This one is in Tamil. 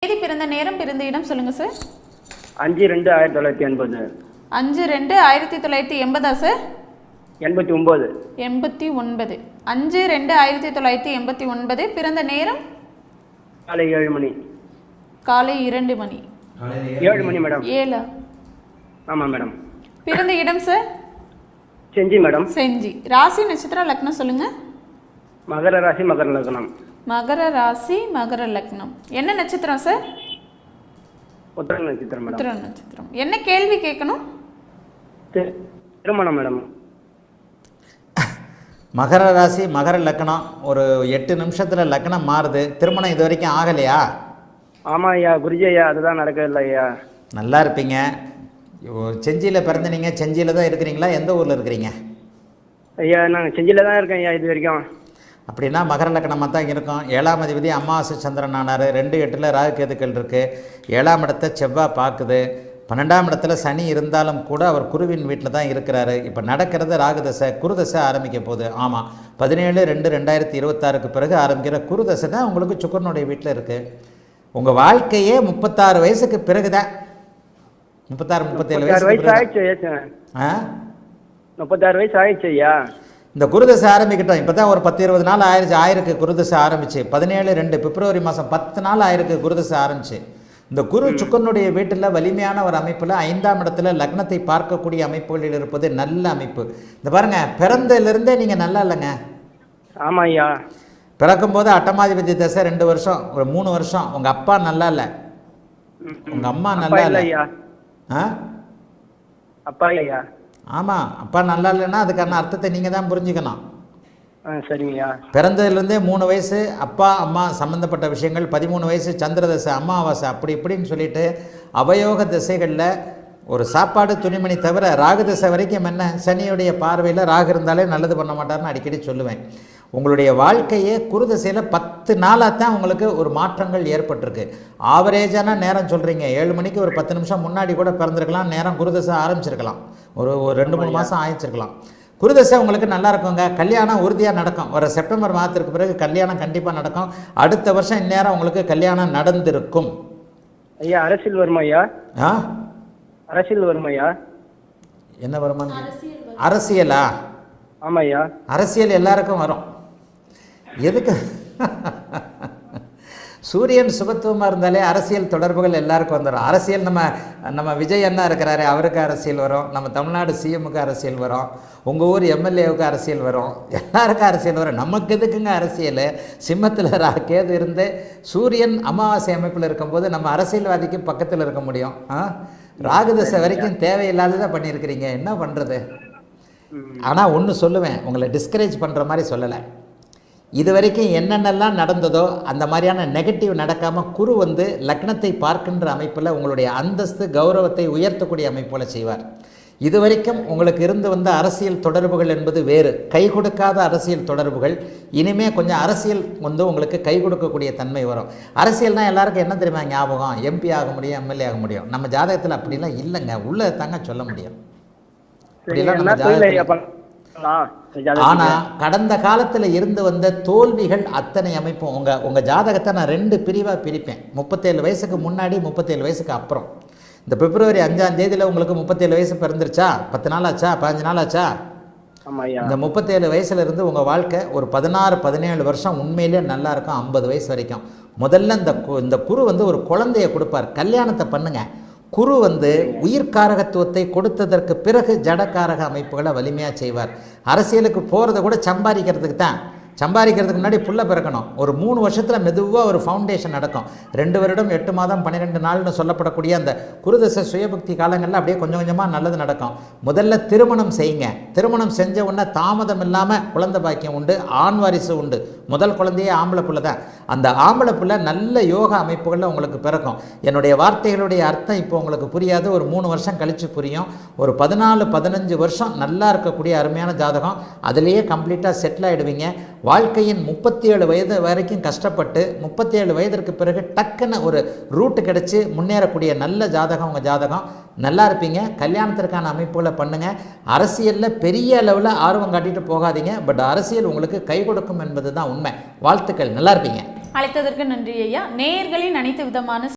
தேதி, பிறந்த நேரம், பிறந்த இடம் சொல்லுங்க சார். 5/2/1980. 5/2/1980 சார்? 89. 89. 5/2/1989. பிறந்த நேரம்? காலை 7 மணி. காலை 2 மணி. 7 மணி மேடம். 7. ஆமாம் மேடம். பிறந்த இடம் சார்? செஞ்சி மேடம். செஞ்சி. ராசி, நட்சத்திரம், லக்னம் சொல்லுங்க. மகர ராசி, மகர லக்னம். மகர ராசி, மகர லக்னம். என்ன நட்சத்திரம் சார்? உத்திர நட்சத்திரம் மேடம். உத்திர நட்சத்திரம். என்ன கேள்வி கேட்கணும்? திருமணம் மேடம். மகர ராசி, மகர லக்னம். ஒரு 8 நிமிஷத்தில் லக்னம் மாறுது. திருமணம் இது வரைக்கும் ஆகலையா? ஆமாம் ஐயா, குருஜி ஐயா, அதுதான் நடக்கவில்லை ஐயா. நல்லா இருப்பீங்க. செஞ்சியில் பிறந்தனீங்க, செஞ்சியில் தான் இருக்கிறீங்களா? எந்த ஊரில் இருக்கிறீங்க? ஐயா நாங்கள் செஞ்சியில் தான் இருக்கேன் ஐயா இது வரைக்கும். அப்படின்னா மகர லக்னமாக தான் இருக்கும். 7ஆம் அதிபதி அமாவாசை சந்திரன் ஆனார். 2/8 ராகு கேதுக்கள் இருக்குது. 7ஆம் இடத்தை செவ்வாய் பார்க்குது. 12ஆம் இடத்துல சனி இருந்தாலும் கூட அவர் குருவின் வீட்டில் தான் இருக்கிறாரு. இப்போ நடக்கிறது ராகுதசை, குருதசை ஆரம்பிக்க போகுது. ஆமாம், 17/2/2026 பிறகு ஆரம்பிக்கிற குருதசை தான் உங்களுக்கு சுக்கரனுடைய வீட்டில் இருக்குது. உங்கள் வாழ்க்கையே 36 வயசுக்கு பிறகு தான். 36-37 வயசு ஆயிடுச்சு ஐயா. 36 வயசு ஆயிடுச்சு ஐயா. இந்த குருதசை ஆரம்பிக்கிட்டோம். இப்போ தான் ஒரு 10-20 நாள் ஆயிருக்கு குருதசை ஆரம்பிச்சு. 17/2 பிப்ரவரி மாதம் 10 நாள் ஆயிருக்கு குருதசை ஆரம்பிச்சு. இந்த குரு சுக்கரனுடைய வீட்டில் வலிமையான ஒரு அமைப்பில் 5ஆம் இடத்துல லக்னத்தை பார்க்கக்கூடிய அமைப்புகளில் இருப்பது நல்ல அமைப்பு. இந்த பாருங்க, பிறந்ததிலிருந்தே நீங்கள் நல்லா இல்லைங்க. ஆமாம் ஐயா. பிறக்கும்போது அட்டமாதிபதி தசை 2 வருஷம், ஒரு 3 வருஷம். உங்கள் அப்பா நல்லா இல்லை, உங்கள் அம்மா நல்லா இல்லை. அப்பா ஐயா. ஆமாம், அப்பா நல்லா இல்லைன்னா அதுக்கான அர்த்தத்தை நீங்கள் தான் புரிஞ்சுக்கணும். சரிங்கய்யா. பிறந்ததுலேருந்தே 3 வயசு அப்பா அம்மா சம்மந்தப்பட்ட விஷயங்கள், 13 வயசு சந்திரதசை, அமாவாசை, அப்படி இப்படின்னு சொல்லிட்டு அவயோக திசைகளில் ஒரு சாப்பாடு துணிமணி தவிர ராகுதசை வரைக்கும் என்ன, சனியுடைய பார்வையில் ராகு இருந்தாலே நல்லது பண்ண மாட்டார்னு அடிக்கடி சொல்லுவேன். உங்களுடைய வாழ்க்கையே குருதசையில் 10 நாளாக தான் உங்களுக்கு ஒரு மாற்றங்கள் ஏற்பட்டிருக்கு. ஆவரேஜான நேரம் சொல்கிறீங்க, 7 மணிக்கு ஒரு 10 நிமிஷம் முன்னாடி கூட பிறந்திருக்கலாம். நேரம் குருதசை ஆரம்பிச்சிருக்கலாம், ஒரு 2-3 மாதம் ஆயிடுச்சிருக்கலாம். குருதசை உங்களுக்கு நல்லா இருக்குங்க. கல்யாணம் உறுதியாக நடக்கும். வர செப்டம்பர் மாதத்திற்கு பிறகு கல்யாணம் கண்டிப்பாக நடக்கும். அடுத்த வருஷம் இந்நேரம் உங்களுக்கு கல்யாணம் நடந்திருக்கும். ஐயா அரசியல் வருமா ஐயா? அரசியல் வருமா ஐயா? என்ன வருமா? அரசியலா? ஆமாம் ஐயா. அரசியல் எல்லாருக்கும் வரும். எதுக்கு? சூரியன் சுபத்துவமாக இருந்தாலே அரசியல் தொடர்புகள் எல்லாருக்கும் வந்துடும். அரசியல் நம்ம விஜய் அண்ணா இருக்கிறாரு, அவருக்கு அரசியல் வரும். நம்ம தமிழ்நாடு சிஎம்முக்கு அரசியல் வரும். உங்கள் ஊர் எம்எல்ஏவுக்கு அரசியல் வரும். எல்லாருக்கும் அரசியல் வரும். நமக்கு எதுக்குங்க அரசியல்? சிம்மத்தில் கேது இருந்து சூரியன் அமாவாசை அமைப்பில் இருக்கும்போது நம்ம அரசியல்வாதிக்கு பக்கத்தில் இருக்க முடியும். ராகுதசை வரைக்கும் தேவையில்லாததை பண்ணியிருக்கிறீங்க, என்ன பண்ணுறது? ஆனால் ஒன்று சொல்லுவேன், உங்களை டிஸ்கரேஜ் பண்ணுற மாதிரி சொல்லலை. இது வரைக்கும் என்னென்னலாம் நடந்ததோ அந்த மாதிரியான நெகட்டிவ் நடக்காமல் குரு லக்னத்தை பார்க்கின்ற அமைப்பில் உங்களுடைய அந்தஸ்து கௌரவத்தை உயர்த்தக்கூடிய அமைப்பில் செய்வார். இது வரைக்கும் உங்களுக்கு இருந்து வந்த அரசியல் தொடர்புகள் என்பது வேறு, கை கொடுக்காத அரசியல் தொடர்புகள். இனிமேல் கொஞ்சம் அரசியல் உங்களுக்கு கை கொடுக்கக்கூடிய தன்மை வரும். அரசியல்னால் எல்லாருக்கும் என்ன தெரியுமா ஞாபகம்? எம்பி ஆக முடியும், எம்எல்ஏ ஆக முடியும். நம்ம ஜாதகத்தில் அப்படிலாம் இல்லைங்க, உள்ளே தாங்க சொல்ல முடியும். ஆனால் கடந்த காலத்தில் இருந்து வந்த தோல்விகள் அத்தனை அமைப்பும் உங்கள் ஜாதகத்தை நான் 2 பிரிவாக பிரிப்பேன். 37 வயசுக்கு முன்னாடி, 37 வயசுக்கு அப்புறம். இந்த பிப்ரவரி 5ஆம் தேதியில் உங்களுக்கு 37 வயசு பிறந்துருச்சா? 10 நாள் ஆச்சா? 15 நாள் ஆச்சா? இந்த 37 வயசுலேருந்து உங்கள் வாழ்க்கை ஒரு 16-17 வருஷம் உண்மையிலே நல்லா இருக்கும். 50 வயசு வரைக்கும் முதல்ல இந்த குரு ஒரு குழந்தையை கொடுப்பார். கல்யாணத்தை பண்ணுங்க. குரு உயிர்காரகத்துவத்தை கொடுத்ததற்கு பிறகு ஜடக்காரக அமைப்புகளை வலிமையாக செய்வார். அரசியலுக்கு போகிறத கூட சம்பாதிக்கிறதுக்கு தான். சம்பாதிக்கிறதுக்கு முன்னாடி புள்ள பிறக்கணும். ஒரு 3 வருஷத்தில் மெதுவாக ஒரு ஃபவுண்டேஷன் நடக்கும். 2 வருடம் 8 மாதம் 12 நாள்னு சொல்லப்படக்கூடிய அந்த குருதசை சுயபக்தி காலங்களில் அப்படியே கொஞ்சம் கொஞ்சமாக நல்லது நடக்கும். முதல்ல திருமணம் செய்யுங்க. திருமணம் செஞ்ச உடனே தாமதம் இல்லாமல் குழந்தை பாக்கியம் உண்டு, ஆண் வாரிசு உண்டு. முதல் குழந்தையே ஆம்பளை பிள்ளை தான். அந்த ஆம்பளை பிள்ளை நல்ல யோகா அமைப்புகளில் உங்களுக்கு பிறக்கும். என்னுடைய வார்த்தைகளுடைய அர்த்தம் இப்போ உங்களுக்கு புரியாது, ஒரு 3 வருஷம் கழித்து புரியும். ஒரு 14-15 வருஷம் நல்லா இருக்கக்கூடிய அருமையான ஜாதகம், அதிலேயே கம்ப்ளீட்டாக செட்டில் ஆகிடுவீங்க. வாழ்க்கையின் 37 வயது வரைக்கும் கஷ்டப்பட்டு 37 வயதிற்கு பிறகு டக்குன்னு ஒரு ரூட்டு கிடச்சி முன்னேறக்கூடிய நல்ல ஜாதகம் உங்கள் ஜாதகம். நல்லா இருப்பீங்க. கல்யாணத்திற்கான அமைப்புகளை பண்ணுங்கள். அரசியலில் பெரிய அளவில் ஆர்வம் காட்டிட்டு போகாதீங்க. பட் அரசியல் உங்களுக்கு கை கொடுக்கும் என்பது தான் உண்மை. வாழ்த்துக்கள். நல்லா இருப்பீங்க. அழைத்ததற்கு நன்றி ஐயா. நேயர்களின் அனைத்து விதமான